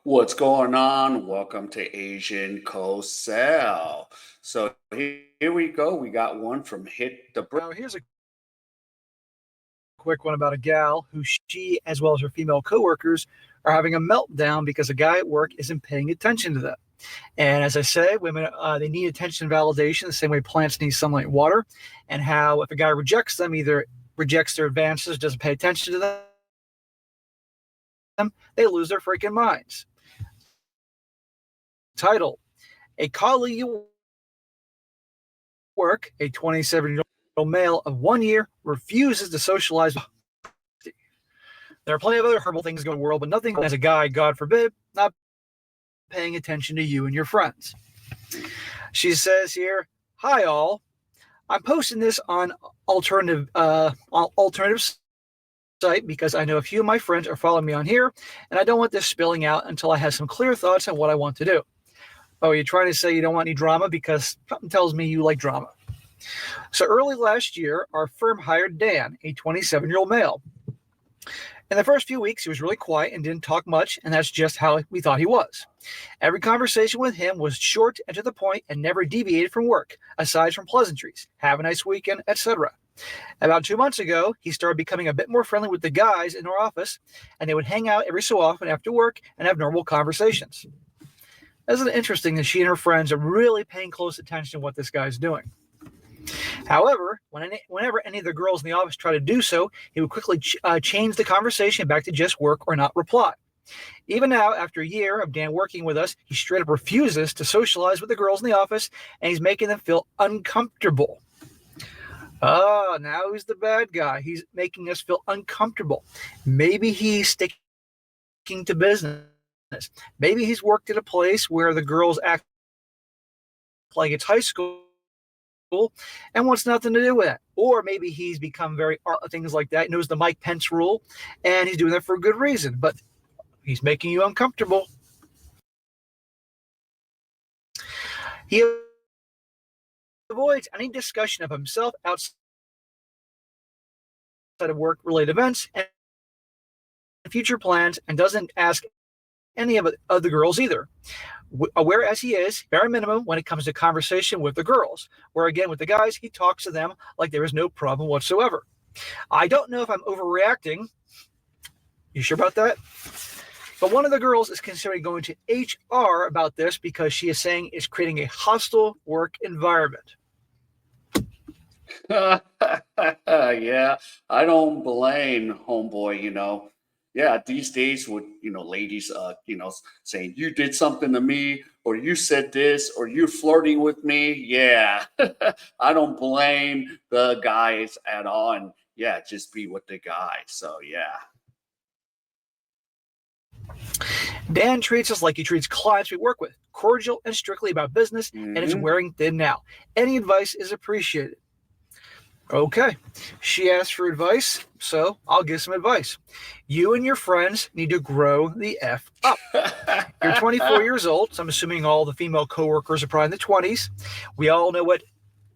What's going on? Welcome to Asian Cosell. So here we go. We got one from Hit the Brick. Now, here's a quick one about a gal who she, as well as her female coworkers, are having a meltdown because a guy at work isn't paying attention to them. And as I say, women they need attention and validation the same way plants need sunlight and water. And how if a guy rejects them, either rejects their advances, doesn't pay attention to them, they lose their freaking minds. Title: A colleague at work, a 27-year-old male of 1 year, refuses to socialize. There are plenty of other horrible things going in the world, but nothing as a guy, God forbid, not paying attention to you and your friends. She says here, "Hi all, I'm posting this on alternative site because I know a few of my friends are following me on here, and I don't want this spilling out until I have some clear thoughts on what I want to do." Oh, you're trying to say you don't want any drama because something tells me you like drama. So early last year, our firm hired Dan, a 27-year-old male. In the first few weeks, he was really quiet and didn't talk much, and that's just how we thought he was. Every conversation with him was short and to the point and never deviated from work, aside from pleasantries, have a nice weekend, etc. About 2 months ago, he started becoming a bit more friendly with the guys in our office, and they would hang out every so often after work and have normal conversations. Isn't it interesting that she and her friends are really paying close attention to what this guy's doing? However, whenever any of the girls in the office try to do so, he would quickly change the conversation back to just work or not reply. Even now, after a year of Dan working with us, he straight up refuses to socialize with the girls in the office, and he's making them feel uncomfortable. Oh, now he's the bad guy. He's making us feel uncomfortable. Maybe he's sticking to business. Maybe he's worked at a place where the girls act like it's high school and wants nothing to do with it. Or maybe he's become very things like that, knows the Mike Pence rule, and he's doing that for a good reason. But he's making you uncomfortable. He avoids any discussion of himself outside of work-related events and future plans, and doesn't ask any of the girls either. Aware as he is, bare minimum, when it comes to conversation with the girls, where again with the guys, he talks to them like there is no problem whatsoever. I don't know if I'm overreacting. You sure about that? But one of the girls is considering going to HR about this because she is saying it's creating a hostile work environment. Yeah, I don't blame homeboy. Yeah, these days with ladies saying you did something to me or you said this or you're flirting with me. Yeah. I don't blame the guys at all. And yeah, just be with the guy. So yeah. Dan treats us like he treats clients we work with, cordial and strictly about business, and it's Hmm. wearing thin now. Any advice is appreciated. Okay, she asked for advice, so I'll give some advice. You and your friends need to grow the F up. You're 24 years old, so I'm assuming all the female coworkers are probably in the 20s. We all know what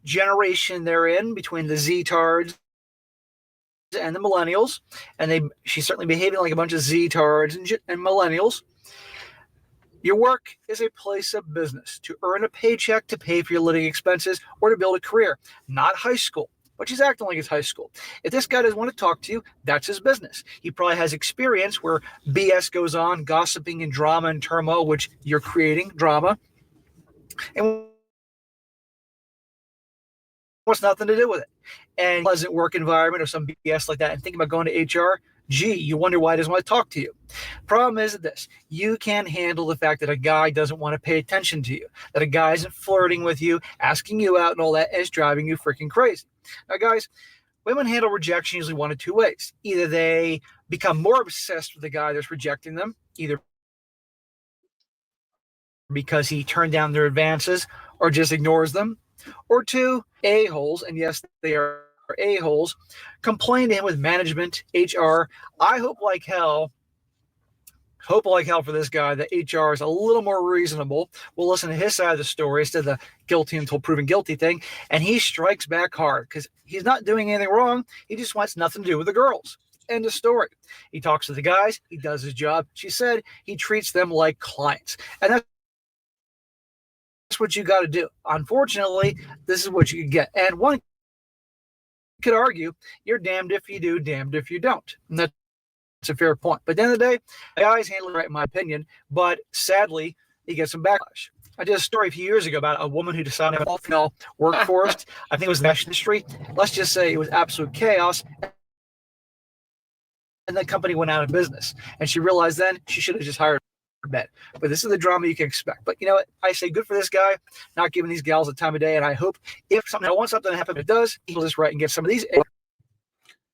generation they're in between the Z-tards and the millennials, and she's certainly behaving like a bunch of Z-tards and millennials. Your work is a place of business to earn a paycheck to pay for your living expenses or to build a career, not high school. But she's acting like it's high school. If this guy doesn't want to talk to you, that's his business. He probably has experience where BS goes on, gossiping and drama and turmoil, which you're creating drama, and wants nothing to do with it. And pleasant work environment or some BS like that, and thinking about going to HR, gee, you wonder why he doesn't want to talk to you. Problem is this: you can't handle the fact that a guy doesn't want to pay attention to you, that a guy isn't flirting with you, asking you out and all that, and it's driving you freaking crazy. Now, guys, women handle rejection usually one of two ways. Either they become more obsessed with the guy that's rejecting them, either because he turned down their advances or just ignores them, or two, a-holes, and yes, they are a-holes, complain to him with management, HR. I hope like hell for this guy that HR is a little more reasonable. We'll listen to his side of the story instead of the guilty until proven guilty thing. And he strikes back hard because he's not doing anything wrong. He just wants nothing to do with the girls. End of story. He talks to the guys. He does his job. She said he treats them like clients. And that's what you got to do. Unfortunately, this is what you get. And one could argue you're damned if you do, damned if you don't. And that's a fair point. But at the end of the day, the guys handle it right, in my opinion. But sadly, he gets some backlash. I did a story a few years ago about a woman who decided to have an all-female workforce. I think it was the fashion industry. Let's just say it was absolute chaos. And the company went out of business. And she realized then she should have just hired men. But this is the drama you can expect. But you know what? I say good for this guy, not giving these gals the time of day. And I hope if something, I want something to happen, it does, he'll just right and get some of these.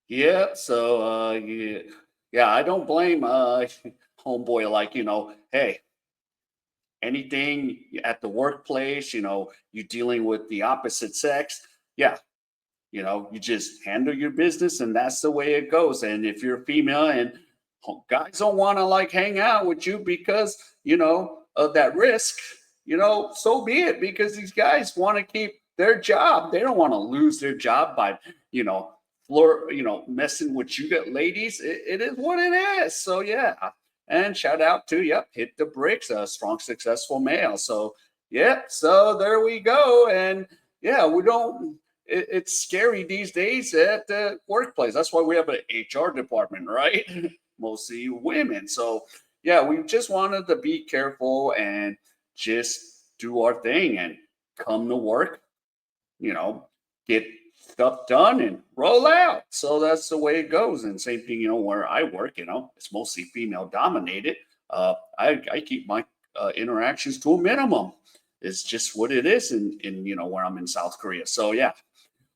Yeah. So, yeah, I don't blame homeboy. Like, hey, anything at the workplace, you dealing with the opposite sex. Yeah, you just handle your business and that's the way it goes. And if you're female and guys don't want to like hang out with you because, of that risk, so be it, because these guys want to keep their job. They don't want to lose their job by, you know, messing with you ladies. It is what it is. So yeah. And shout out to, yep, hit the bricks, a strong, successful male. So, yep. So there we go. And yeah, we don't, it's scary these days at the workplace. That's why we have an HR department, right? Mostly women. So yeah, we just wanted to be careful and just do our thing and come to work, you know, get stuff done and roll out. So that's the way it goes. And same thing, where I work, it's mostly female dominated. I keep my interactions to a minimum. It's just what it is in where I'm in South Korea. So yeah.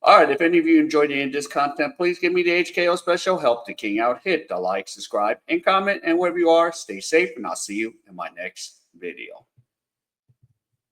All right. If any of you enjoyed any of this content, please give me the HKO special. Help the king out. Hit the like, subscribe, and comment. And wherever you are, stay safe. And I'll see you in my next video.